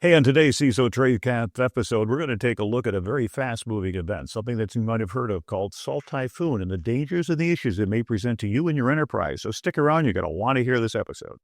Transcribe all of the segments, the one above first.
Hey, on today's CISO Tradecraft episode, we're going to take a look at a very fast-moving event, something that you might have heard of called Salt Typhoon, and the dangers and the issues it may present to you and your enterprise. So stick around. You're going to want to hear this episode.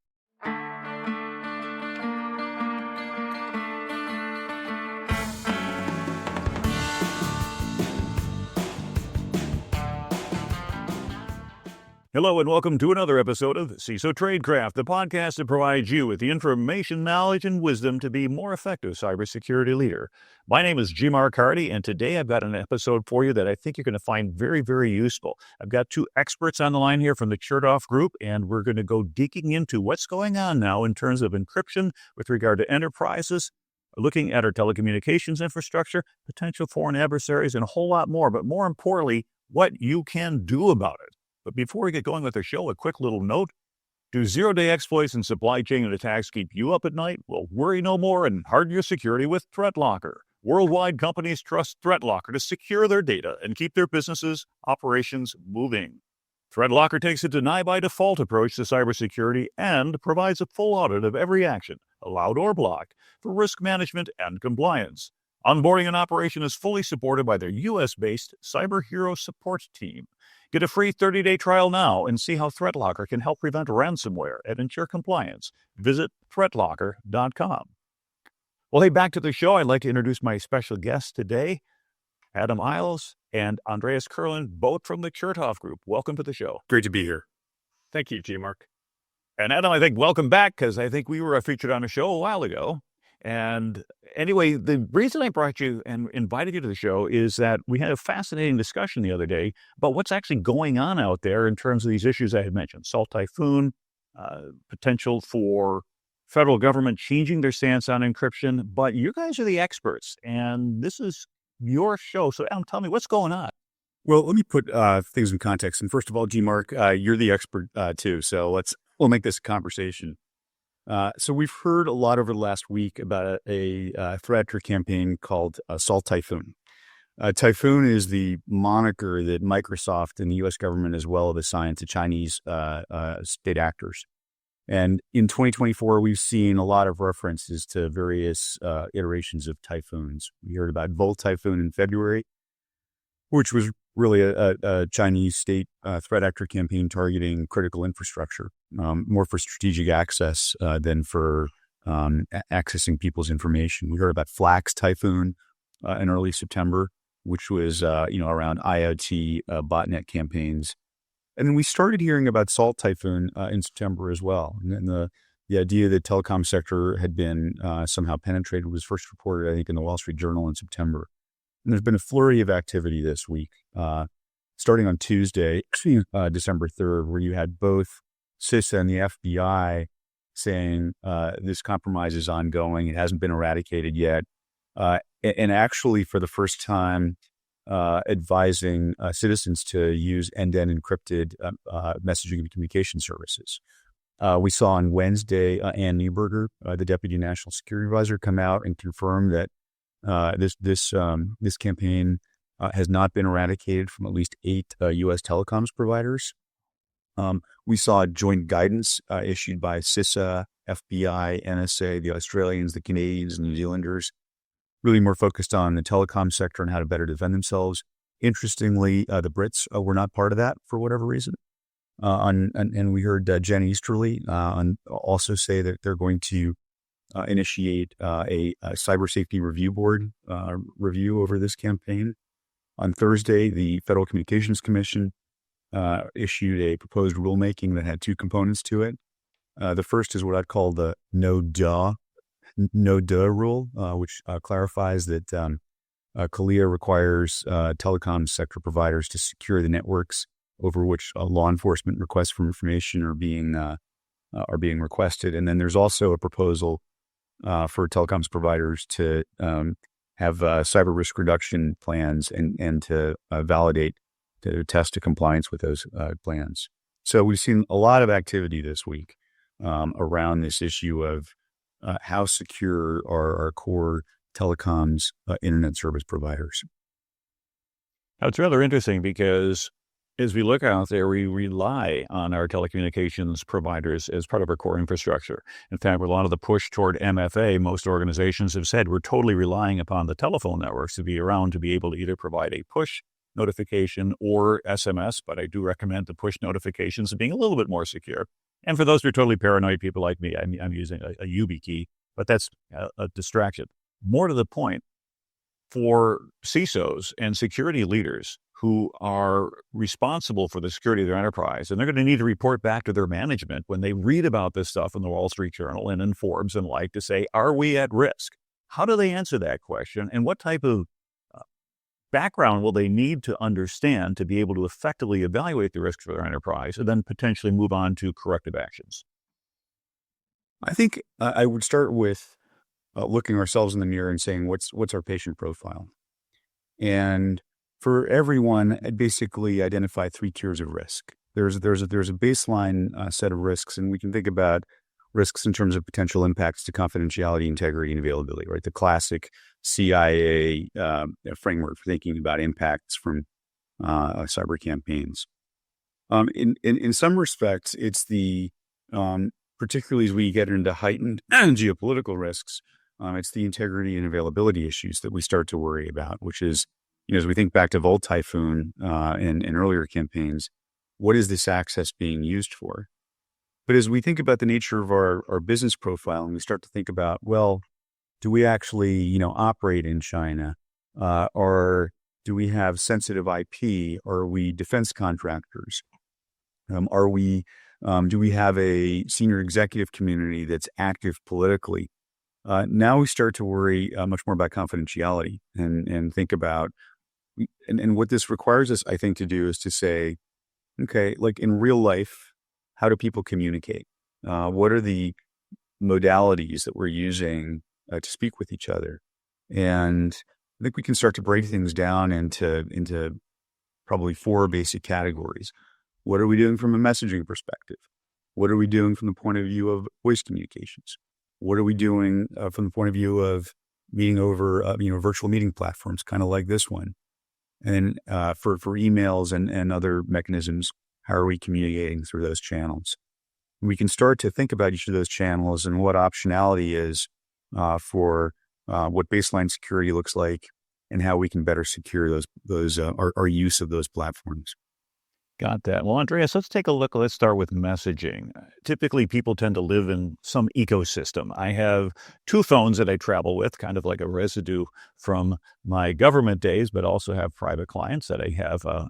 Hello and welcome to another episode of CISO Tradecraft, the podcast that provides you with the information, knowledge, and wisdom to be a more effective cybersecurity leader. My name is Jim Hardy, and today I've got an episode for you that I think you're going to find very, very useful. I've got two experts on the line here from the Chertoff Group, and we're going to go digging into what's going on now in terms of encryption with regard to enterprises, looking at our telecommunications infrastructure, potential foreign adversaries, and a whole lot more. But more importantly, what you can do about it. But before we get going with our show, a quick little note. Do zero-day exploits and supply chain attacks keep you up at night? Well, worry no more and harden your security with ThreatLocker. Worldwide companies trust ThreatLocker to secure their data and keep their businesses' operations moving. ThreatLocker takes a deny-by-default approach to cybersecurity and provides a full audit of every action, allowed or blocked, for risk management and compliance. Onboarding and operation is fully supported by their U.S.-based Cyber Hero support team. Get a free 30-day trial now and see how ThreatLocker can help prevent ransomware and ensure compliance. Visit threatlocker.com. Well, hey, back to the show. I'd like to introduce my special guests today, Adam Isles and Andreas Kurland, both from the Chertoff Group. Welcome to the show. Great to be here. Thank you, G. Mark. And Adam, I think welcome back, because I think we were featured on a show a while ago. And anyway, the reason I brought you and invited you to the show is that we had a fascinating discussion the other day about what's actually going on out there in terms of these issues I had mentioned. Salt Typhoon, potential for federal government changing their stance on encryption. But you guys are the experts, and this is your show. So Adam, tell me, what's going on? Well, let me put things in context. And first of all, G. Mark, you're the expert too. So we'll make this a conversation. So we've heard a lot over the last week about a threat actor campaign called Salt Typhoon. Typhoon is the moniker that Microsoft and the U.S. government as well have assigned to Chinese state actors. And in 2024, we've seen a lot of references to various iterations of typhoons. We heard about Volt Typhoon in February, which was really a Chinese state threat actor campaign targeting critical infrastructure, more for strategic access than for accessing people's information. We heard about Flax Typhoon in early September, which was around IoT botnet campaigns. And then we started hearing about Salt Typhoon in September as well. And the idea that telecom sector had been somehow penetrated was first reported, I think, in the Wall Street Journal in September. And there's been a flurry of activity this week, starting on Tuesday, December 3rd, where you had both CISA and the FBI saying this compromise is ongoing. It hasn't been eradicated yet. And actually, for the first time, advising citizens to use end-to-end encrypted messaging and communication services. We saw on Wednesday, Ann Neuberger, the Deputy National Security Advisor, come out and confirm that this campaign has not been eradicated from at least 8 U.S. telecoms providers. We saw joint guidance issued by CISA, FBI, NSA, the Australians, the Canadians, and New Zealanders, really more focused on the telecom sector and how to better defend themselves. Interestingly, the Brits were not part of that for whatever reason. And we heard Jen Easterly also say that they're going to initiate a cyber safety review board review over this campaign. On Thursday, the Federal Communications Commission issued a proposed rulemaking that had 2 components to it. The first is what I'd call the no-duh rule, which clarifies that CALIA requires telecom sector providers to secure the networks over which law enforcement requests for information are being requested. And then there's also a proposal for telecoms providers to have cyber risk reduction plans and to validate, to test to compliance with those plans. So we've seen a lot of activity this week around this issue of how secure are our core telecoms internet service providers. Now, it's rather interesting because As we look out there, we rely on our telecommunications providers as part of our core infrastructure. In fact, with a lot of the push toward MFA, most organizations have said we're totally relying upon the telephone networks to be around to be able to either provide a push notification or SMS, but I do recommend the push notifications being a little bit more secure. And for those who are totally paranoid people like me, I'm using a YubiKey, but that's a distraction. More to the point, for CISOs and security leaders who are responsible for the security of their enterprise, and they're going to need to report back to their management when they read about this stuff in the Wall Street Journal and in Forbes and like to say, are we at risk? How do they answer that question? And what type of background will they need to understand to be able to effectively evaluate the risks for their enterprise and then potentially move on to corrective actions? I think I would start with looking ourselves in the mirror and saying, what's our patient profile? And for everyone, I'd basically identify 3 tiers of risk. There's a baseline set of risks, and we can think about risks in terms of potential impacts to confidentiality, integrity, and availability, right? The classic CIA framework for thinking about impacts from cyber campaigns. In some respects, it's the particularly as we get into heightened geopolitical risks, it's the integrity and availability issues that we start to worry about, which is, as we think back to Salt Typhoon and earlier campaigns, what is this access being used for? But as we think about the nature of our business profile and we start to think about, well, do we actually, operate in China? Or do we have sensitive IP? Are we defense contractors? Do we have a senior executive community that's active politically? Now we start to worry much more about confidentiality and think about, and what this requires us, I think, to do is to say, okay, like in real life, how do people communicate? What are the modalities that we're using to speak with each other? And I think we can start to break things down into probably 4 basic categories. What are we doing from a messaging perspective? What are we doing from the point of view of voice communications? What are we doing from the point of view of meeting over, virtual meeting platforms, kind of like this one? And for emails and other mechanisms, how are we communicating through those channels? We can start to think about each of those channels and what optionality is for what baseline security looks like and how we can better secure our use of those platforms. Got that. Well, Andreas, let's take a look. Let's start with messaging. Typically, people tend to live in some ecosystem. I have 2 phones that I travel with, kind of like a residue from my government days, but also have private clients that I have a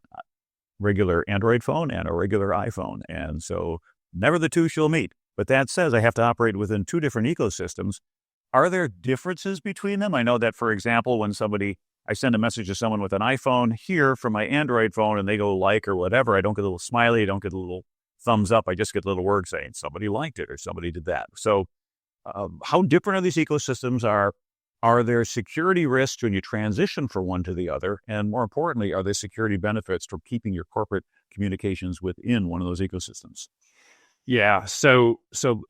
regular Android phone and a regular iPhone. And so never the 2 shall meet. But that says I have to operate within 2 different ecosystems. Are there differences between them? I know that, for example, when I send a message to someone with an iPhone here from my Android phone and they go like or whatever, I don't get a little smiley, I don't get a little thumbs up, I just get a little word saying somebody liked it or somebody did that. So how different are these ecosystems? Are there security risks when you transition from one to the other? And more importantly, are there security benefits for keeping your corporate communications within one of those ecosystems? Yeah, so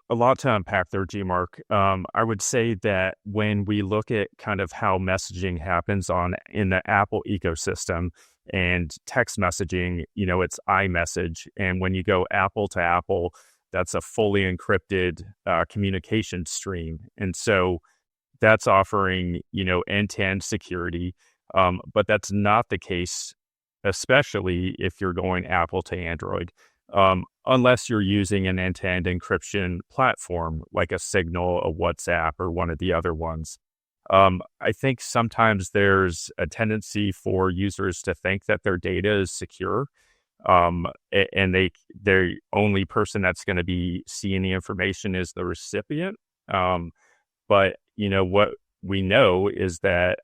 a lot to unpack there, G-Mark. I would say that when we look at kind of how messaging happens in the Apple ecosystem and text messaging, it's iMessage. And when you go Apple to Apple, that's a fully encrypted communication stream. And so that's offering, end-to-end security. But that's not the case, especially if you're going Apple to Android. Unless you're using an end-to-end encryption platform like a Signal, a WhatsApp, or one of the other ones. I think sometimes there's a tendency for users to think that their data is secure, and the only person that's going to be seeing the information is the recipient. But what we know is that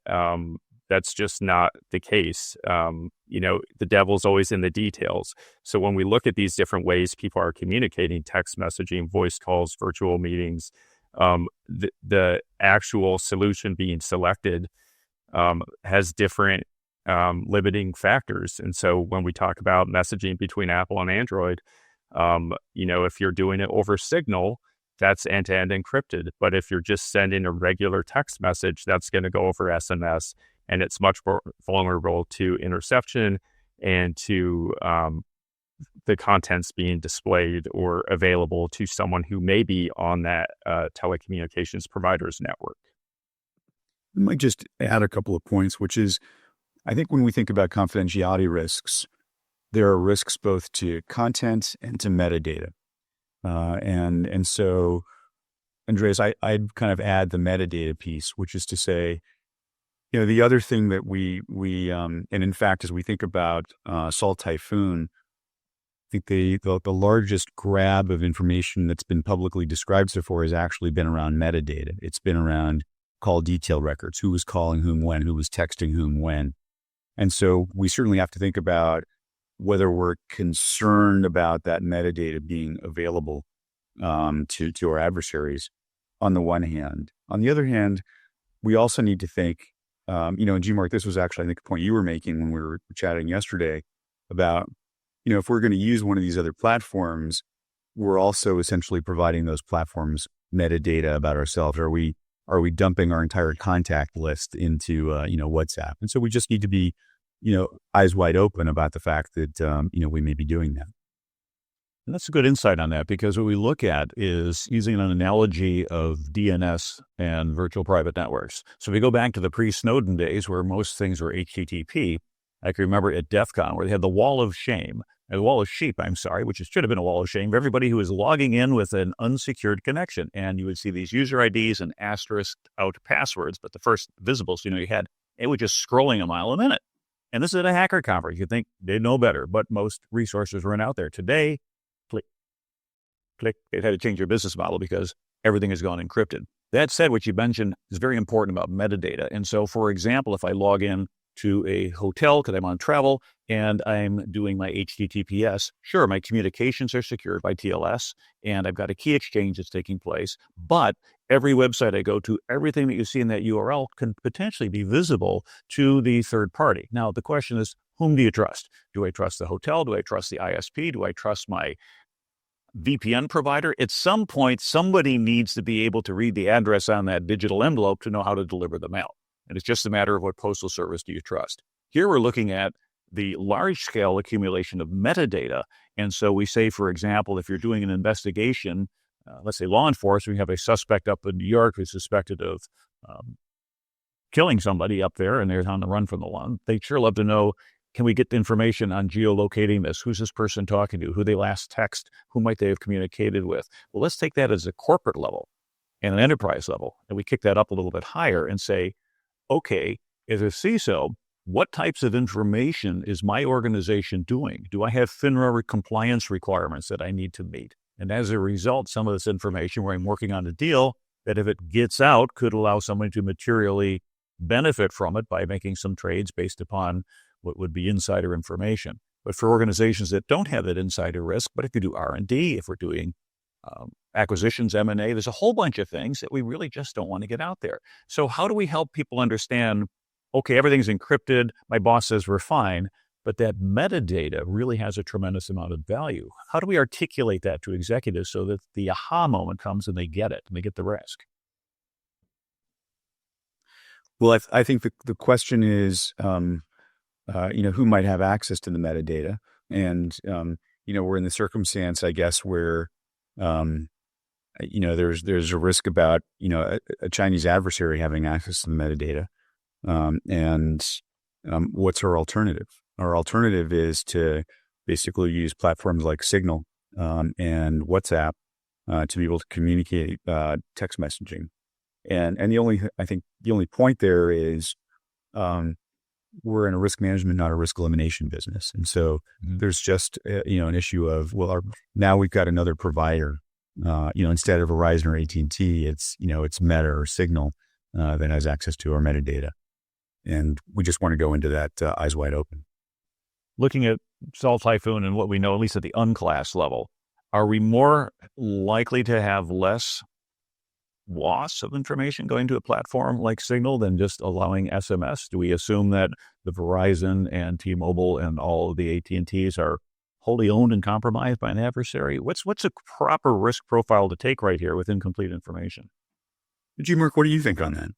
that's just not the case. The devil's always in the details. So when we look at these different ways people are communicating, text messaging, voice calls, virtual meetings, the actual solution being selected has different limiting factors. And so when we talk about messaging between Apple and Android, if you're doing it over Signal, that's end-to-end encrypted. But if you're just sending a regular text message, that's going to go over SMS. And it's much more vulnerable to interception and to the contents being displayed or available to someone who may be on that telecommunications provider's network. I might just add a couple of points, which is, I think when we think about confidentiality risks, there are risks both to content and to metadata. And so, Andreas, I'd kind of add the metadata piece, which is to say, the other thing that we and in fact, as we think about Salt Typhoon, I think the largest grab of information that's been publicly described so far has actually been around metadata. It's been around call detail records, who was calling whom when, who was texting whom when. And so we certainly have to think about whether we're concerned about that metadata being available to our adversaries on the one hand. On the other hand, we also need to think, and G-Mark, this was actually, I think, a point you were making when we were chatting yesterday about, if we're going to use one of these other platforms, we're also essentially providing those platforms metadata about ourselves. Are we dumping our entire contact list into, WhatsApp? And so we just need to be, eyes wide open about the fact that, we may be doing that. And that's a good insight on that, because what we look at is using an analogy of DNS and virtual private networks. So if we go back to the pre-Snowden days where most things were HTTP, I can remember at DEF CON where they had the wall of shame, a wall of sheep, which should have been a wall of shame for everybody who was logging in with an unsecured connection. And you would see these user IDs and asterisked out passwords, but the first visible, it was just scrolling a mile a minute. And this is at a hacker conference. You'd think they'd know better, but most resources weren't out there. Today, click, it had to change your business model because everything has gone encrypted. That said, what you mentioned is very important about metadata. And so, for example, if I log in to a hotel because I'm on travel and I'm doing my HTTPS, sure, my communications are secured by TLS and I've got a key exchange that's taking place, but every website I go to, everything that you see in that URL can potentially be visible to the third party. Now, the question is, whom do you trust? Do I trust the hotel? Do I trust the ISP? Do I trust my VPN provider? At some point, somebody needs to be able to read the address on that digital envelope to know how to deliver the mail. And it's just a matter of what postal service do you trust. Here we're looking at the large-scale accumulation of metadata. And so we say, for example, if you're doing an investigation, let's say law enforcement, we have a suspect up in New York who's suspected of killing somebody up there and they're on the run from the law. They'd sure love to know, can we get the information on geolocating this? Who's this person talking to? Who they last text? Who might they have communicated with? Well, let's take that as a corporate level and an enterprise level. And we kick that up a little bit higher and say, okay, as a CISO, what types of information is my organization doing? Do I have FINRA compliance requirements that I need to meet? And as a result, some of this information where I'm working on a deal that if it gets out could allow someone to materially benefit from it by making some trades based upon what would be insider information. But for organizations that don't have that insider risk, but if you do R&D, if we're doing acquisitions, M&A, there's a whole bunch of things that we really just don't want to get out there. So how do we help people understand, okay, everything's encrypted, my boss says we're fine, but that metadata really has a tremendous amount of value. How do we articulate that to executives so that the aha moment comes and they get it and they get the risk? Well, I think the question is, who might have access to the metadata? And, we're in the circumstance, I guess, where, there's a risk about, a Chinese adversary having access to the metadata. What's our alternative? Our alternative is to basically use platforms like Signal and WhatsApp to be able to communicate text messaging. And the only point there is we're in a risk management, not a risk elimination business. And so there's just, an issue of, now we've got another provider, instead of Verizon or AT&T, it's Meta or Signal that has access to our metadata. And we just want to go into that eyes wide open. Looking at Salt Typhoon and what we know, at least at the unclass level, are we more likely to have less loss of information going to a platform like Signal than just allowing SMS? Do we assume that the Verizon and T-Mobile and all of the AT&Ts are wholly owned and compromised by an adversary? What's a proper risk profile to take right here with incomplete information? G-Mark, what do you think on that?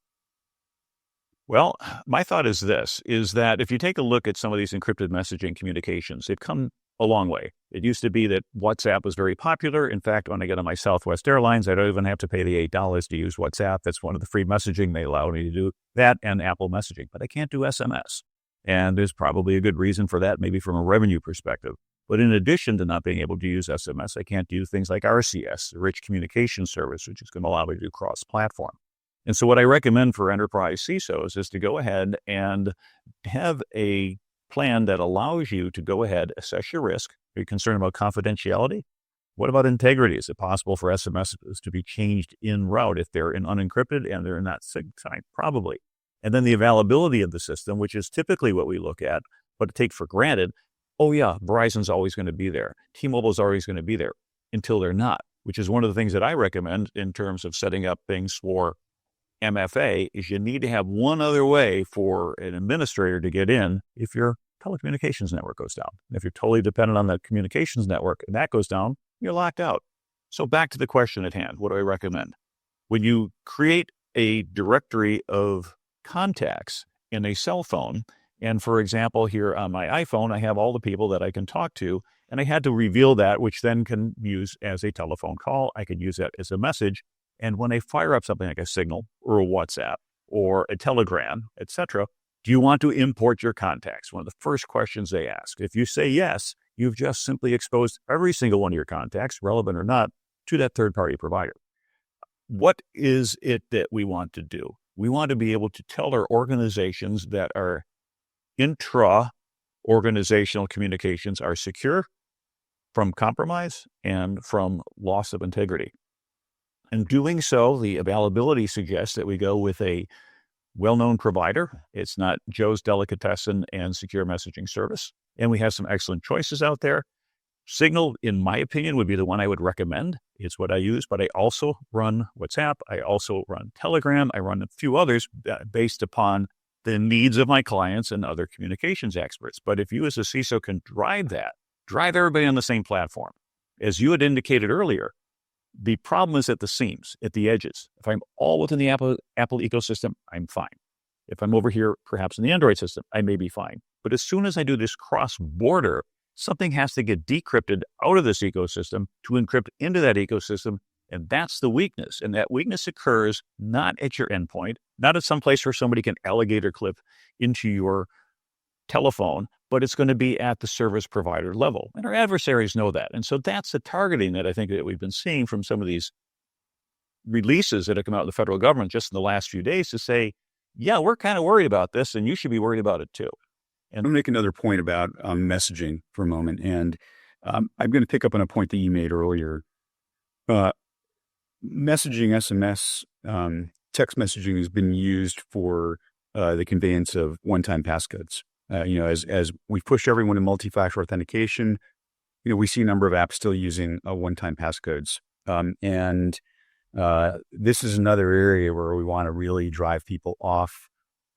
Well, my thought is this, is that if you take a look at some of these encrypted messaging communications, they've come a long way. It used to be that WhatsApp was very popular. In fact, when I get on my Southwest Airlines, I don't even have to pay the $8 to use WhatsApp. That's one of the free messaging. They allow me to do that and Apple messaging, but I can't do SMS. And there's probably a good reason for that, maybe from a revenue perspective. But in addition to not being able to use SMS, I can't do things like RCS, the Rich Communication Service, which is going to allow me to do cross-platform. And so what I recommend for enterprise CISOs is to go ahead and have a plan that allows you to go ahead, assess your risk. Are you concerned about confidentiality? What about integrity? Is it possible for SMSs to be changed en route if they're in unencrypted and they're in that SIG type? Probably. And then the availability of the system, which is typically what we look at, but take for granted. Oh yeah, Verizon's always going to be there. T-Mobile's always going to be there until they're not, which is one of the things that I recommend in terms of setting up things for MFA is you need to have one other way for an administrator to get in if your telecommunications network goes down. And if you're totally dependent on the communications network and that goes down, you're locked out. So back to the question at hand, what do I recommend? When you create a directory of contacts in a cell phone, and for example, here on my iPhone, I have all the people that I can talk to, and I had to reveal that, which then can use as a telephone call. I could use that as a message. And when I fire up something like a Signal or a WhatsApp or a Telegram, etc., do you want to import your contacts? One of the first questions they ask. If you say yes, you've just simply exposed every single one of your contacts, relevant or not, to that third-party provider. What is it that we want to do? We want to be able to tell our organizations that our intra-organizational communications are secure from compromise and from loss of integrity. In doing so, the availability suggests that we go with a well-known provider. It's not Joe's Delicatessen and Secure Messaging Service. And we have some excellent choices out there. Signal, in my opinion, would be the one I would recommend. It's what I use, but I also run WhatsApp. I also run Telegram. I run a few others based upon the needs of my clients and other communications experts. But if you as a CISO can drive everybody on the same platform. As you had indicated earlier, the problem is at the seams, at the edges. If I'm all within the Apple ecosystem, I'm fine. If I'm over here, perhaps in the Android system, I may be fine. But as soon as I do this cross-border, something has to get decrypted out of this ecosystem to encrypt into that ecosystem, and that's the weakness. And that weakness occurs not at your endpoint, not at some place where somebody can alligator clip into your telephone, but it's going to be at the service provider level. And our adversaries know that. And so that's the targeting that I think that we've been seeing from some of these releases that have come out of the federal government just in the last few days to say, yeah, we're kind of worried about this and you should be worried about it too. And I'm going to make another point about messaging for a moment. And I'm going to pick up on a point that you made earlier. Messaging, SMS, text messaging has been used for the conveyance of one-time passcodes. As we've pushed everyone to multi-factor authentication, we see a number of apps still using one-time passcodes. And this is another area where we want to really drive people off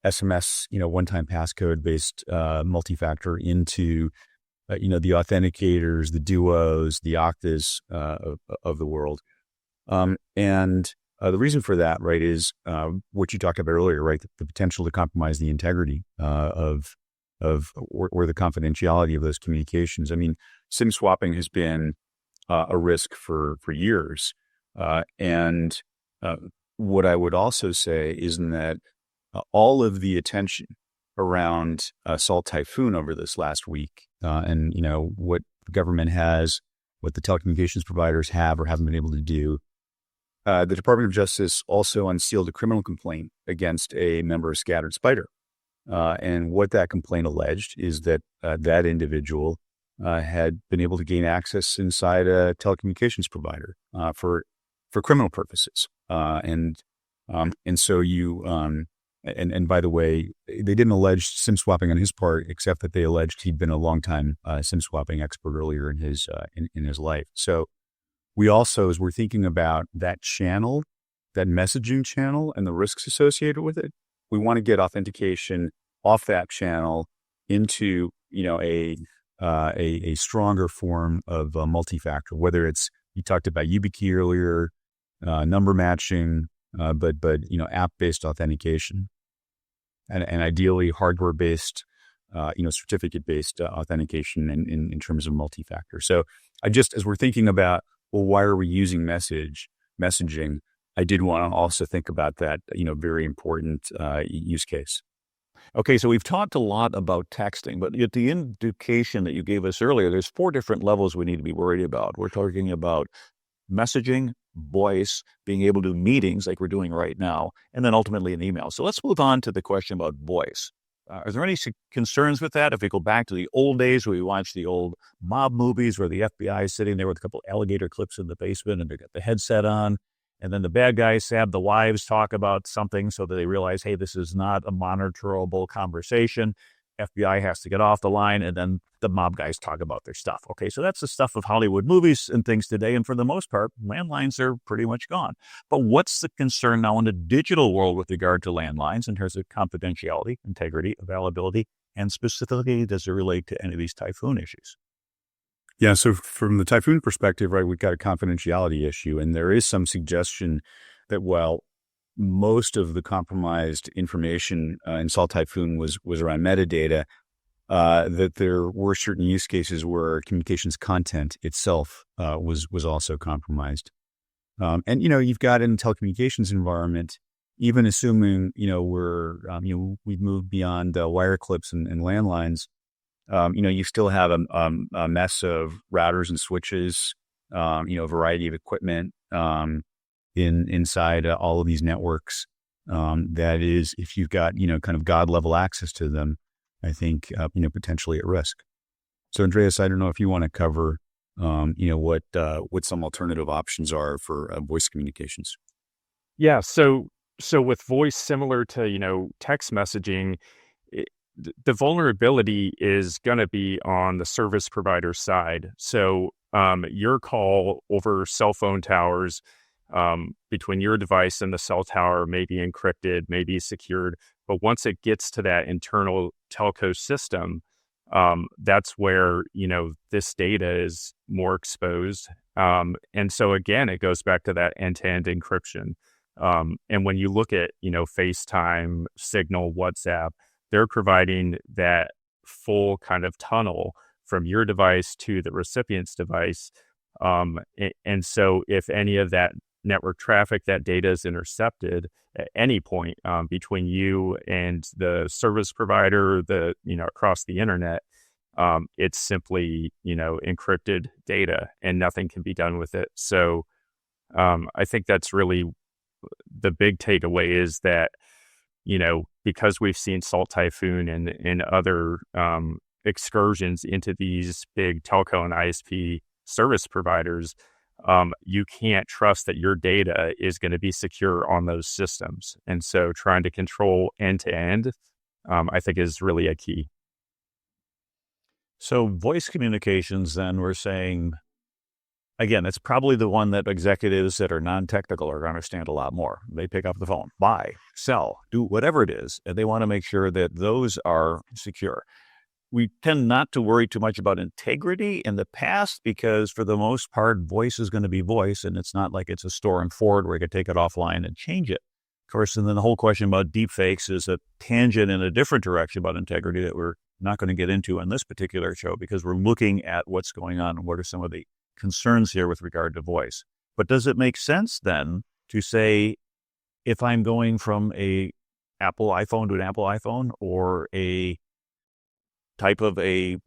SMS, one-time passcode based multi-factor into, the authenticators, the Duos, the Oktas of the world. And the reason for that, right, is what you talked about earlier, right, the potential to compromise the integrity of or the confidentiality of those communications. I mean, SIM swapping has been a risk for years. And what I would also say is that all of the attention around Salt Typhoon over this last week and, what the government has, what the telecommunications providers have or haven't been able to do. The Department of Justice also unsealed a criminal complaint against a member of Scattered Spider. And what that complaint alleged is that that individual had been able to gain access inside a telecommunications provider for criminal purposes. And so and by the way, they didn't allege SIM swapping on his part, except that they alleged he'd been a longtime SIM swapping expert earlier in his life. So we also, as we're thinking about that channel, that messaging channel and the risks associated with it, we want to get authentication off that channel into, a stronger form of multi-factor, whether it's, you talked about YubiKey earlier, number matching, but app-based authentication. and ideally hardware-based, certificate-based authentication in terms of multi-factor. So as we're thinking about, well, why are we using messaging? I did want to also think about that, very important use case. Okay, so we've talked a lot about texting, but at the indication that you gave us earlier, there's 4 different levels we need to be worried about. We're talking about messaging, voice, being able to do meetings like we're doing right now, and then ultimately an email. So let's move on to the question about voice. Are there any concerns with that? If we go back to the old days where we watched the old mob movies where the FBI is sitting there with a couple alligator clips in the basement and they got the headset on, and then the bad guys have the wives talk about something so that they realize, hey, this is not a monitorable conversation. FBI has to get off the line, and then the mob guys talk about their stuff. Okay, so that's the stuff of Hollywood movies and things today, and for the most part, landlines are pretty much gone. But what's the concern now in the digital world with regard to landlines in terms of confidentiality, integrity, availability, and specifically, does it relate to any of these Typhoon issues? Yeah, so from the Typhoon perspective, right, we've got a confidentiality issue, and there is some suggestion that while most of the compromised information in Salt Typhoon was around metadata, that there were certain use cases where communications content itself was also compromised. And you've got in the telecommunications environment, even assuming we've moved beyond wire clips and landlines, you still have a mess of routers and switches, a variety of equipment inside all of these networks. That is, if you've got kind of God level access to them, I think potentially at risk. So Andreas, I don't know if you want to cover what some alternative options are for voice communications. Yeah. So with voice, similar to text messaging, the vulnerability is going to be on the service provider side. So your call over cell phone towers between your device and the cell tower may be encrypted, may be secured. But once it gets to that internal telco system, that's where, this data is more exposed. And so again, it goes back to that end-to-end encryption. And when you look at, FaceTime, Signal, WhatsApp, they're providing that full kind of tunnel from your device to the recipient's device. And so if any of that network traffic, that data is intercepted at any point between you and the service provider, across the internet, it's simply, encrypted data and nothing can be done with it. So I think that's really the big takeaway is that, because we've seen Salt Typhoon and other excursions into these big telco and ISP service providers, you can't trust that your data is going to be secure on those systems. And so trying to control end to end, I think is really a key. So voice communications, then we're saying, again, it's probably the one that executives that are non-technical are going to understand a lot more. They pick up the phone, buy, sell, do whatever it is, and they want to make sure that those are secure. We tend not to worry too much about integrity in the past because for the most part, voice is going to be voice, and it's not like it's a store and forward where you can take it offline and change it. Of course, and then the whole question about deepfakes is a tangent in a different direction about integrity that we're not going to get into on this particular show because we're looking at what's going on and what are some of the concerns here with regard to voice. But does it make sense then to say, if I'm going from a Apple iPhone to an Apple iPhone or a type of a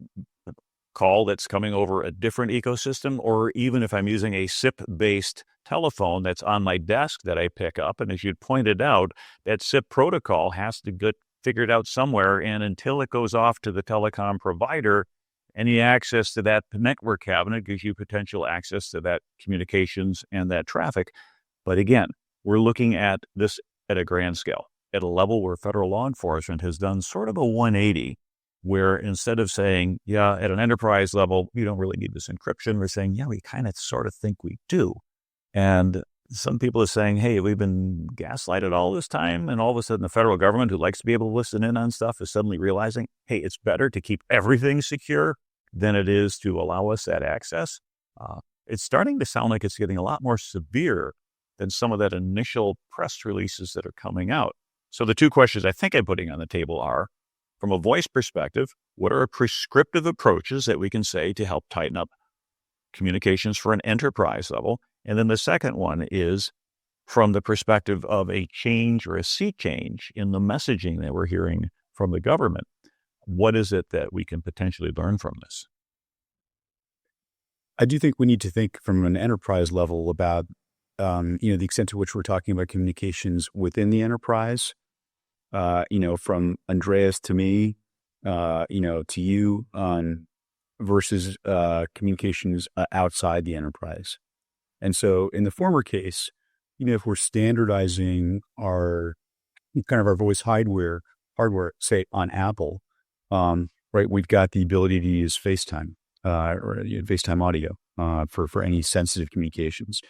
call that's coming over a different ecosystem, or even if I'm using a SIP-based telephone that's on my desk that I pick up, and as you pointed out, that SIP protocol has to get figured out somewhere, and until it goes off to the telecom provider, any access to that network cabinet gives you potential access to that communications and that traffic. But again, we're looking at this at a grand scale, at a level where federal law enforcement has done sort of a 180, where instead of saying, yeah, at an enterprise level, you don't really need this encryption, we're saying, yeah, we kind of sort of think we do. And some people are saying, hey, we've been gaslighted all this time. And all of a sudden, the federal government, who likes to be able to listen in on stuff, is suddenly realizing, hey, it's better to keep everything secure than it is to allow us that access. It's starting to sound like it's getting a lot more severe than some of that initial press releases that are coming out. So the two questions I think I'm putting on the table are, from a voice perspective, what are prescriptive approaches that we can say to help tighten up communications for an enterprise level? And then the second one is from the perspective of a change or a sea change in the messaging that we're hearing from the government. What is it that we can potentially learn from this? I do think we need to think from an enterprise level about, the extent to which we're talking about communications within the enterprise, from Andreas to me, to you, versus communications outside the enterprise. And so in the former case, if we're standardizing our voice hardware, say on Apple, right, we've got the ability to use FaceTime, or FaceTime audio, for any sensitive communications.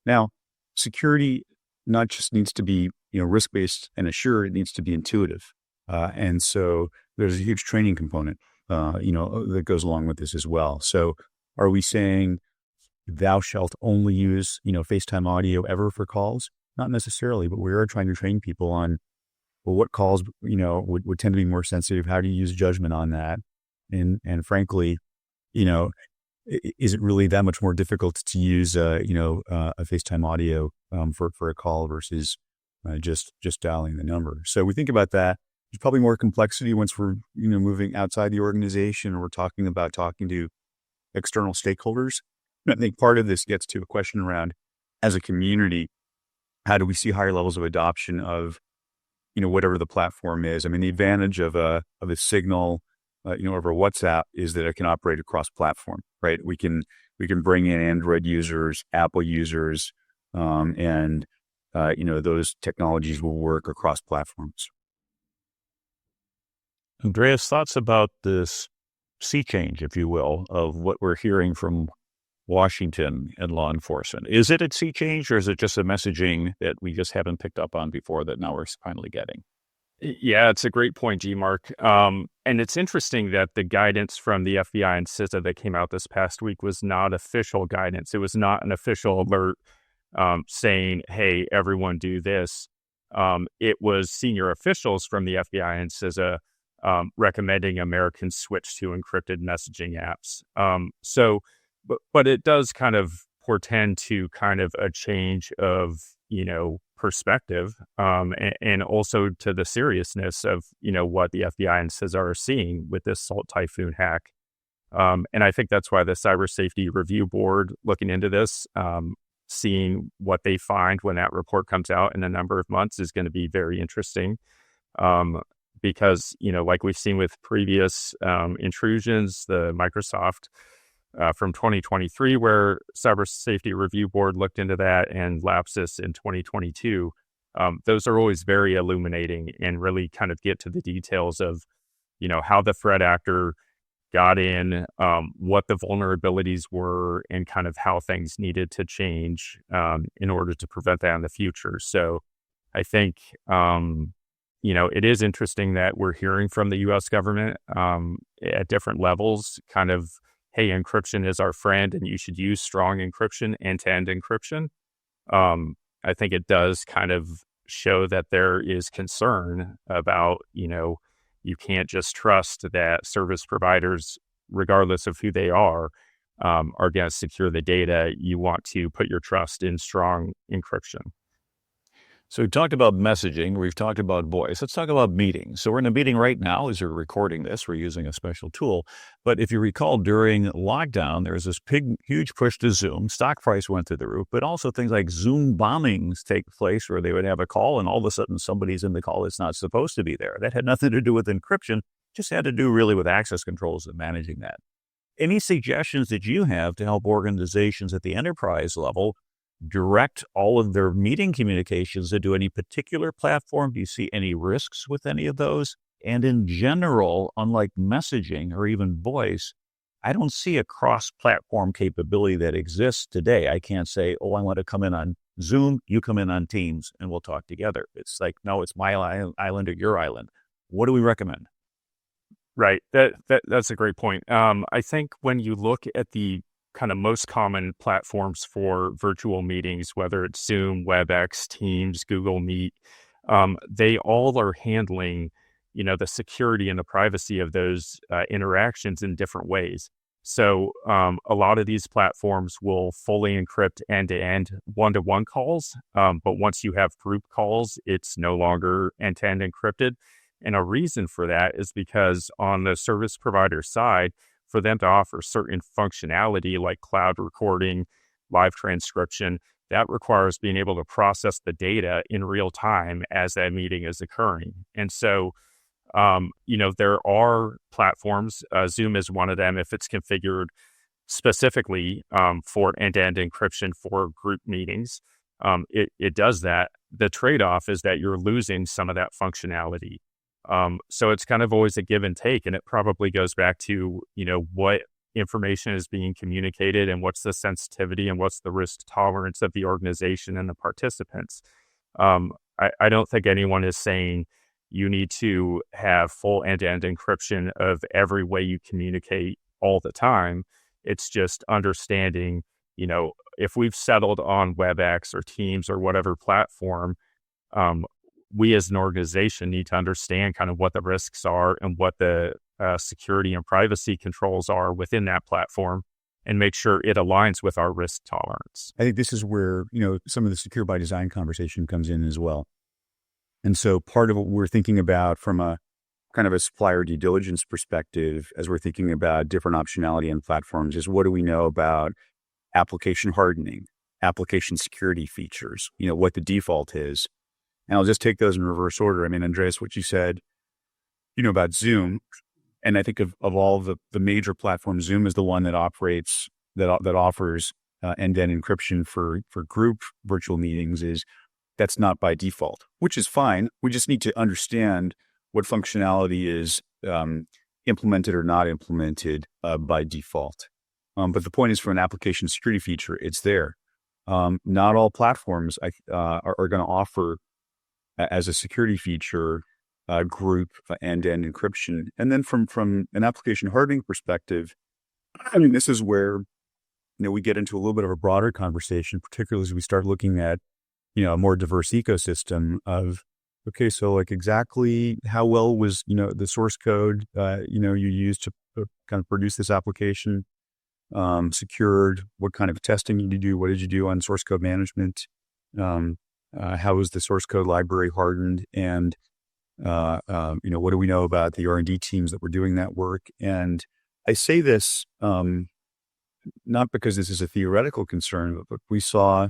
Now, security not just needs to be, risk-based and assured, it needs to be intuitive. And so there's a huge training component, that goes along with this as well. So are we saying thou shalt only use, FaceTime audio ever for calls? Not necessarily, but we are trying to train people on, well, what calls, would tend to be more sensitive? How do you use judgment on that? And frankly, is it really that much more difficult to use, a FaceTime audio for a call versus just dialing the number? So we think about that. There's probably more complexity once we're, moving outside the organization, or we're talking to external stakeholders. And I think part of this gets to a question around, as a community, how do we see higher levels of adoption of, whatever the platform is? I mean, the advantage of a signal, over WhatsApp is that it can operate across platform, right? We can bring in Android users, Apple users, and those technologies will work across platforms. Andreas, thoughts about this sea change, if you will, of what we're hearing from Washington and law enforcement? Is it a sea change, or is it just a messaging that we just haven't picked up on before that now we're finally getting? Yeah, it's a great point, G-Mark. And it's interesting that the guidance from the FBI and CISO that came out this past week was not official guidance. It was not an official alert saying, hey, everyone do this. It was senior officials from the FBI and CISO recommending Americans switch to encrypted messaging apps. But it does kind of portend to kind of a change of, perspective, and also to the seriousness of, what the FBI and CISO are seeing with this Salt Typhoon hack. And I think that's why the Cyber Safety Review Board looking into this, seeing what they find when that report comes out in a number of months is going to be very interesting. Because, like we've seen with previous intrusions, the Microsoft from 2023, where Cyber Safety Review Board looked into that, and Lapsus in 2022, those are always very illuminating and really kind of get to the details of, how the threat actor got in, what the vulnerabilities were, and kind of how things needed to change in order to prevent that in the future. So I think, it is interesting that we're hearing from the U.S. government at different levels, kind of, hey, encryption is our friend and you should use strong encryption, end-to-end encryption. I think it does kind of show that there is concern about, you can't just trust that service providers, regardless of who they are going to secure the data. You want to put your trust in strong encryption. So we talked about messaging, we've talked about voice. Let's talk about meetings. So we're in a meeting right now as we're recording this. We're using a special tool. But if you recall, during lockdown, there was this huge push to Zoom. Stock price went through the roof, but also things like Zoom bombings take place where they would have a call and all of a sudden somebody's in the call that's not supposed to be there. That had nothing to do with encryption, just had to do really with access controls and managing that. Any suggestions that you have to help organizations at the enterprise level direct all of their meeting communications into any particular platform? Do you see any risks with any of those? And in general, unlike messaging or even voice, I don't see a cross-platform capability that exists today. I can't say, oh, I want to come in on Zoom, you come in on Teams, and we'll talk together. It's like, no, it's my island or your island. What do we recommend? Right. That's a great point. I think when you look at the kind of most common platforms for virtual meetings, whether it's Zoom, WebEx, Teams, Google Meet, they all are handling, the security and the privacy of those interactions in different ways. So a lot of these platforms will fully encrypt end-to-end one-to-one calls, but once you have group calls, it's no longer end-to-end encrypted. And a reason for that is because on the service provider side, for them to offer certain functionality like cloud recording, live transcription, that requires being able to process the data in real time as that meeting is occurring. And so, there are platforms, Zoom is one of them, if it's configured specifically for end-to-end encryption for group meetings. It does that. The trade-off is that you're losing some of that functionality. So it's kind of always a give and take, and it probably goes back to, what information is being communicated and what's the sensitivity and what's the risk tolerance of the organization and the participants. I don't think anyone is saying you need to have full end-to-end encryption of every way you communicate all the time. It's just understanding, if we've settled on WebEx or Teams or whatever platform, we as an organization need to understand kind of what the risks are and what the security and privacy controls are within that platform and make sure it aligns with our risk tolerance. I think this is where, some of the secure by design conversation comes in as well. And so part of what we're thinking about from a kind of a supplier due diligence perspective, as we're thinking about different optionality in platforms, is what do we know about application hardening, application security features, what the default is. And I'll just take those in reverse order. I mean, Andreas, what you said, about Zoom, and I think of all the major platforms, Zoom is the one that operates, that offers end-to-end encryption for group virtual meetings. That's not by default, which is fine. We just need to understand what functionality is implemented or not implemented by default. But the point is, for an application security feature, it's there. Not all platforms are going to offer as a security feature group end-to-end encryption. And then from an application hardening perspective, I mean, this is where we get into a little bit of a broader conversation, particularly as we start looking at a more diverse ecosystem of, okay, so like exactly how well was, the source code, you used to kind of produce this application secured? What kind of testing did you do? What did you do on source code management? How was the source code library hardened? And, what do we know about the R&D teams that were doing that work? And I say this not because this is a theoretical concern, but we saw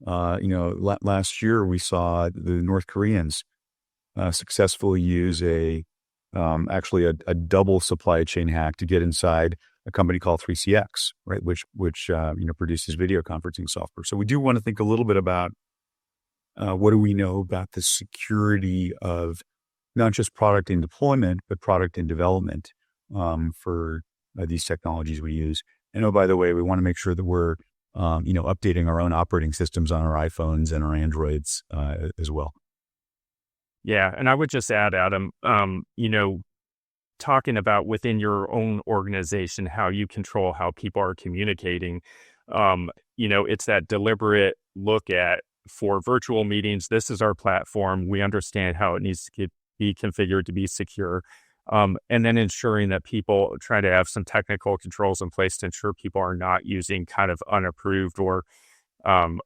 last year we saw the North Koreans successfully use actually a double supply chain hack to get inside a company called 3CX, right? Which produces video conferencing software. So we do want to think a little bit about what do we know about the security of not just product in deployment, but product in development for these technologies we use. And oh, by the way, we want to make sure that we're updating our own operating systems on our iPhones and our Androids as well. Yeah. And I would just add, Adam, talking about within your own organization, how you control how people are communicating, it's that deliberate look at, for virtual meetings, this is our platform. We understand how it needs to be configured to be secure. And then ensuring that people try to have some technical controls in place to ensure people are not using kind of unapproved or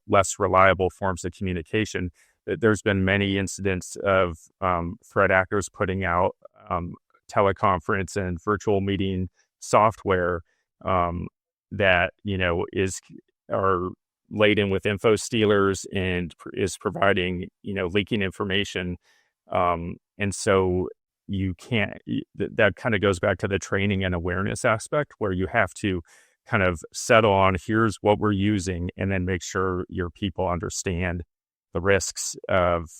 less reliable forms of communication. There's been many incidents of threat actors putting out teleconference and virtual meeting software that are laden with info stealers and is providing leaking information, and so you can't. That kind of goes back to the training and awareness aspect, where you have to kind of settle on, here's what we're using, and then make sure your people understand the risks of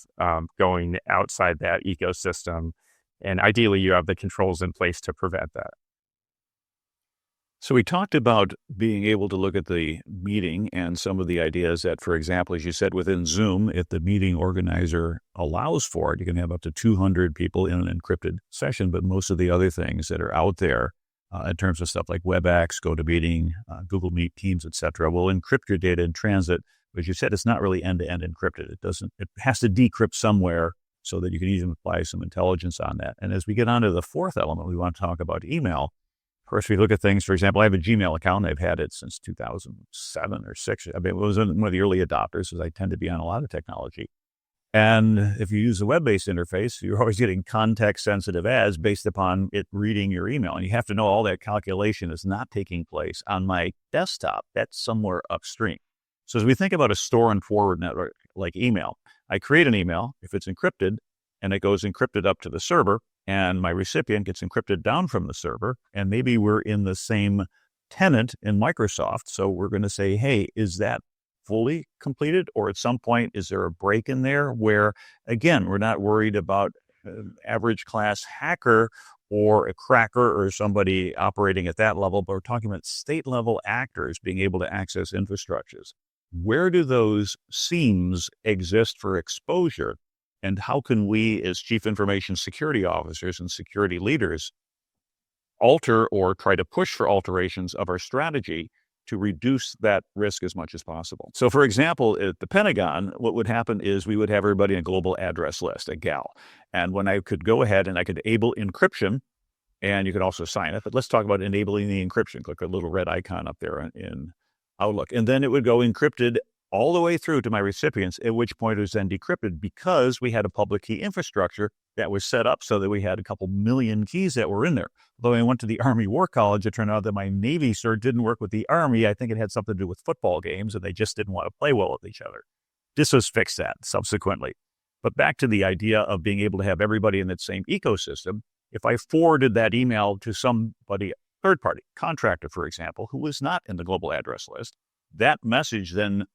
going outside that ecosystem. And ideally, you have the controls in place to prevent that. So we talked about being able to look at the meeting and some of the ideas that, for example, as you said, within Zoom, if the meeting organizer allows for it, you can have up to 200 people in an encrypted session. But most of the other things that are out there in terms of stuff like WebEx, GoToMeeting, Google Meet, Teams, et cetera, will encrypt your data in transit. But as you said, it's not really end-to-end encrypted. It has to decrypt somewhere so that you can even apply some intelligence on that. And as we get on to the fourth element, we want to talk about email. First, we look at things, for example, I have a Gmail account. I've had it since 2007 or 6. I mean, it was one of the early adopters, as I tend to be on a lot of technology. And if you use a web-based interface, you're always getting context-sensitive ads based upon it reading your email. And you have to know all that calculation is not taking place on my desktop. That's somewhere upstream. So as we think about a store and forward network like email, I create an email. If it's encrypted, and it goes encrypted up to the server, and my recipient gets encrypted down from the server, and maybe we're in the same tenant in Microsoft. So we're going to say, hey, is that fully completed? Or at some point, is there a break in there where, again, we're not worried about average class hacker or a cracker or somebody operating at that level, but we're talking about state level actors being able to access infrastructures. Where do those seams exist for exposure? And how can we, as chief information security officers and security leaders, alter or try to push for alterations of our strategy to reduce that risk as much as possible? So, for example, at the Pentagon, what would happen is we would have everybody in a global address list, a GAL. And when I could go ahead and I could enable encryption, and you could also sign it, but let's talk about enabling the encryption. Click a little red icon up there in Outlook. And then it would go encrypted all the way through to my recipients, at which point it was then decrypted because we had a public key infrastructure that was set up so that we had a couple million keys that were in there. Although I went to the Army War College, it turned out that my Navy cert didn't work with the Army. I think it had something to do with football games, and they just didn't want to play well with each other. This was fixed that subsequently. But back to the idea of being able to have everybody in that same ecosystem, if I forwarded that email to somebody, third party, contractor, for example, who was not in the global address list, that message then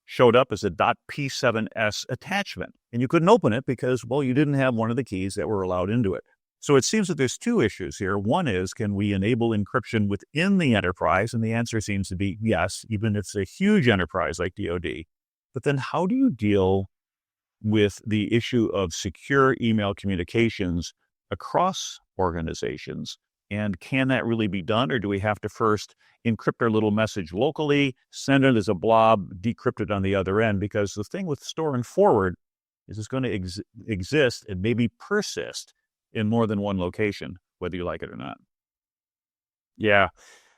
showed up as a .p7s attachment. And you couldn't open it because, well, you didn't have one of the keys that were allowed into it. So it seems that there's two issues here. One is, can we enable encryption within the enterprise? And the answer seems to be yes, even if it's a huge enterprise like DoD. But then how do you deal with the issue of secure email communications across organizations? And can that really be done? Or do we have to first encrypt our little message locally, send it as a blob, decrypt it on the other end? Because the thing with store and forward is it's going to exist and maybe persist in more than one location, whether you like it or not. Yeah.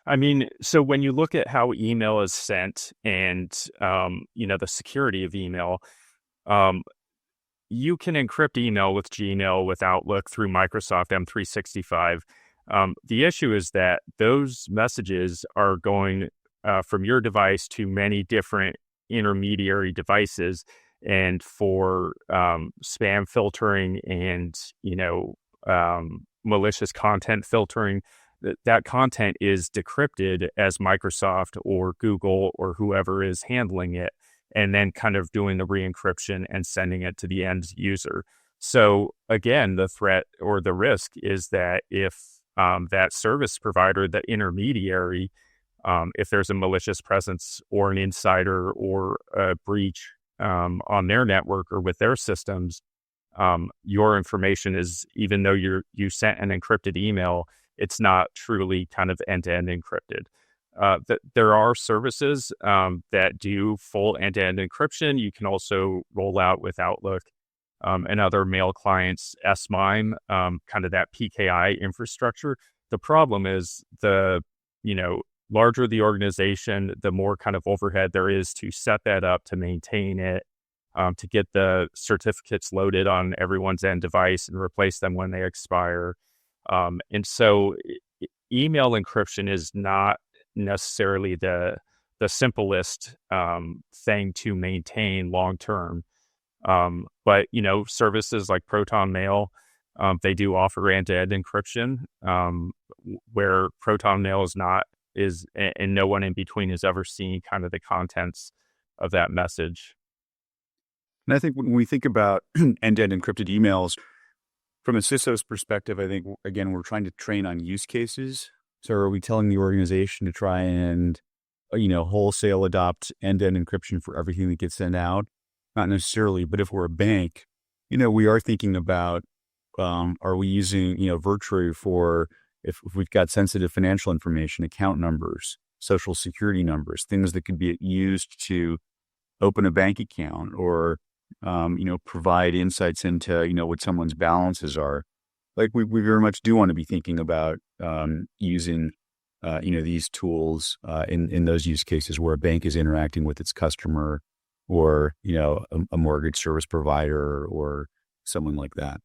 I mean, so when you look at how email is sent and, the security of email, you can encrypt email with Gmail, with Outlook, through Microsoft M365. The issue is that those messages are going from your device to many different intermediary devices, and for spam filtering and malicious content filtering, that content is decrypted as Microsoft or Google or whoever is handling it, and then kind of doing the re-encryption and sending it to the end user. So again, the threat or the risk is that if that service provider, that intermediary, if there's a malicious presence or an insider or a breach on their network or with their systems, your information is, even though you sent an encrypted email, it's not truly kind of end-to-end encrypted. There are services that do full end-to-end encryption. You can also roll out with Outlook and other mail clients, S/MIME, kind of that PKI infrastructure. The problem is larger the organization, the more kind of overhead there is to set that up, to maintain it, to get the certificates loaded on everyone's end device and replace them when they expire. And so email encryption is not necessarily the simplest thing to maintain long term. But services like Proton Mail, they do offer end-to-end encryption, where Proton Mail and no one in between has ever seen kind of the contents of that message. And I think when we think about end-to-end encrypted emails, from a CISO's perspective, I think, again, we're trying to train on use cases. So are we telling the organization to try and, wholesale adopt end-to-end encryption for everything that gets sent out? Not necessarily, but if we're a bank, we are thinking about, are we using, Virtue for if we've got sensitive financial information, account numbers, social security numbers, things that could be used to open a bank account or provide insights into, what someone's balances are. Like we very much do want to be thinking about using, these tools in those use cases where a bank is interacting with its customer, or, a mortgage service provider or someone like that.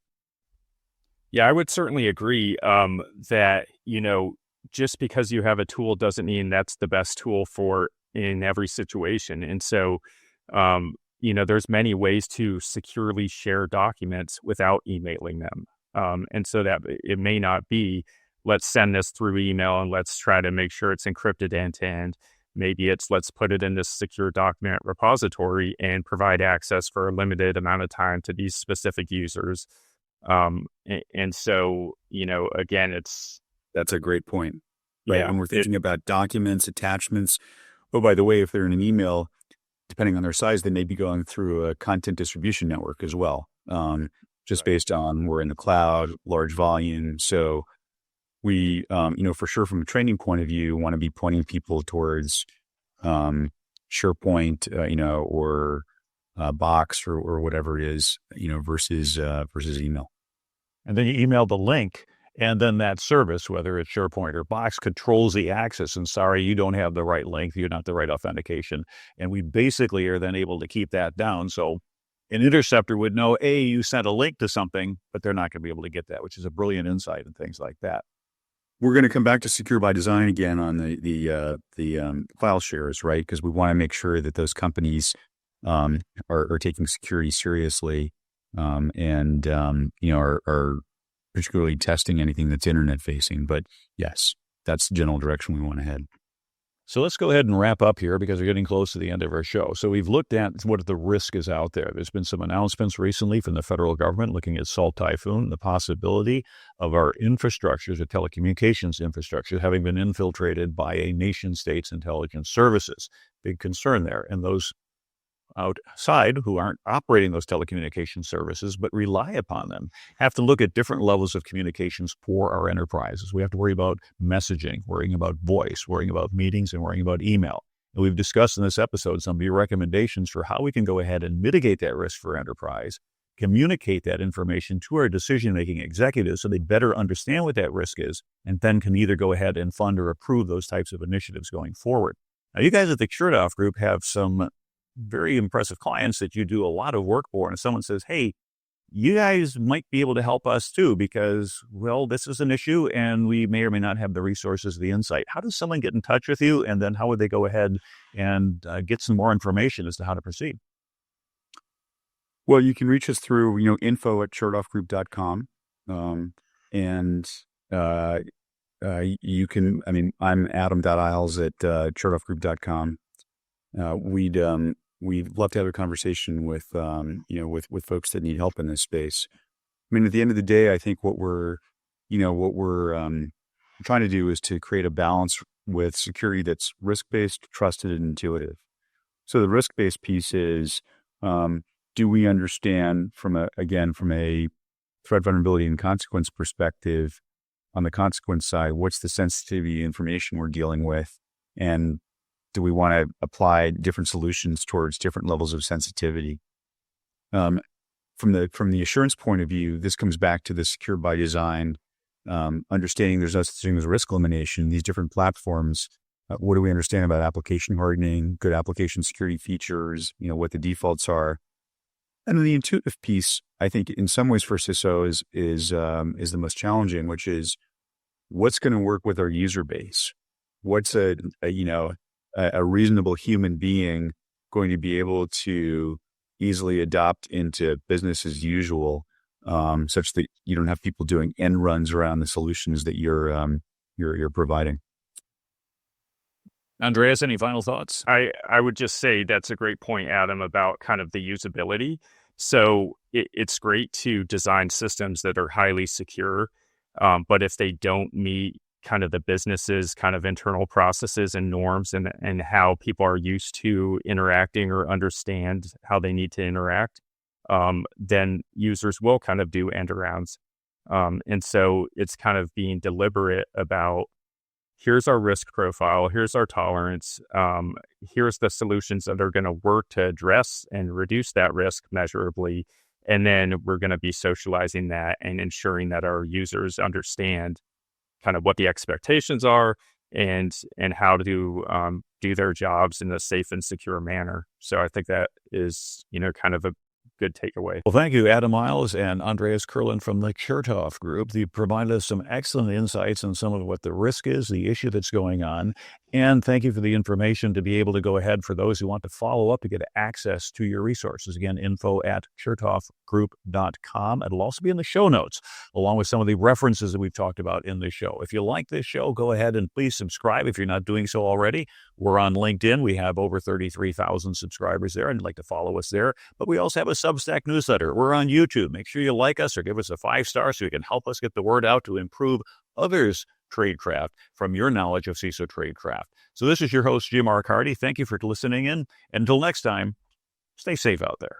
Yeah, I would certainly agree that, just because you have a tool doesn't mean that's the best tool for in every situation. And so, there's many ways to securely share documents without emailing them. And so that it may not be, let's send this through email and let's try to make sure it's encrypted end to end. Maybe it's let's put it in this secure document repository and provide access for a limited amount of time to these specific users. And so, again, That's a great point, right? yeah, When we're thinking about documents, attachments. Oh, by the way, if they're in an email, depending on their size, they may be going through a content distribution network as well. Just based on we're in the cloud, large volume. So we, for sure, from a training point of view, want to be pointing people towards SharePoint, or Box or whatever it is, versus email. And then you email the link, and then that service, whether it's SharePoint or Box, controls the access. And sorry, you don't have the right link. You're not the right authentication. And we basically are then able to keep that down. So an interceptor would know, you sent a link to something, but they're not going to be able to get that, which is a brilliant insight and things like that. We're going to come back to secure by design again on the file shares, right? Because we want to make sure that those companies are taking security seriously, and are particularly testing anything that's internet facing. But yes, that's the general direction we want to head. So let's go ahead and wrap up here because we're getting close to the end of our show. So we've looked at what the risk is out there. There's been some announcements recently from the federal government looking at Salt Typhoon, the possibility of our infrastructures, the telecommunications infrastructure, having been infiltrated by a nation state's intelligence services. Big concern there. And those outside who aren't operating those telecommunication services but rely upon them have to look at different levels of communications for our enterprises. We have to worry about messaging, worrying about voice, worrying about meetings, and worrying about email. And we've discussed in this episode some of your recommendations for how we can go ahead and mitigate that risk for enterprise, communicate that information to our decision-making executives so they better understand what that risk is, and then can either go ahead and fund or approve those types of initiatives going forward. Now, you guys at the Chertoff Group have some very impressive clients that you do a lot of work for. And if someone says, hey, you guys might be able to help us too, because, well, this is an issue and we may or may not have the resources, the insight. How does someone get in touch with you? And then how would they go ahead and get some more information as to how to proceed? Well, you can reach us through, info@chertoffgroup.com. You can, I'm adam.isles@chertoffgroup.com. We'd love to have a conversation with folks that need help in this space. At the end of the day, I think what we're trying to do is to create a balance with security that's risk-based, trusted, and intuitive. So the risk-based piece is, do we understand from a threat, vulnerability, and consequence perspective? On the consequence side, what's the sensitivity information we're dealing with, and do we want to apply different solutions towards different levels of sensitivity? From the assurance point of view, this comes back to the secure by design, understanding there's no such thing as risk elimination. These different platforms, what do we understand about application hardening, good application security features, what the defaults are? And then the intuitive piece, I think in some ways for CISO is the most challenging, which is what's going to work with our user base? What's a reasonable human being going to be able to easily adopt into business as usual, such that you don't have people doing end runs around the solutions that you're providing. Andreas, any final thoughts? I would just say that's a great point, Adam, about kind of the usability. So it's great to design systems that are highly secure, but if they don't meet kind of the business's kind of internal processes and norms and how people are used to interacting or understand how they need to interact, then users will kind of do end arounds. And so it's kind of being deliberate about here's our risk profile, here's our tolerance, here's the solutions that are going to work to address and reduce that risk measurably. And then we're going to be socializing that and ensuring that our users understand kind of what the expectations are and how to do their jobs in a safe and secure manner. So I think that is, kind of a good takeaway. Well, thank you, Adam Miles and Andreas Kurland from the Chertoff Group. They provided us some excellent insights on some of what the risk is, the issue that's going on. And thank you for the information to be able to go ahead for those who want to follow up to get access to your resources. Again, info@chertoffgroup.com. It'll also be in the show notes, along with some of the references that we've talked about in the show. If you like this show, go ahead and please subscribe if you're not doing so already. We're on LinkedIn. We have over 33,000 subscribers there, and you'd like to follow us there. But we also have a Substack newsletter. We're on YouTube. Make sure you like us or give us a 5-star so you can help us get the word out to improve others' tradecraft from your knowledge of CISO Tradecraft. So this is your host, Jim R. Hardy. Thank you for listening in. Until next time, stay safe out there.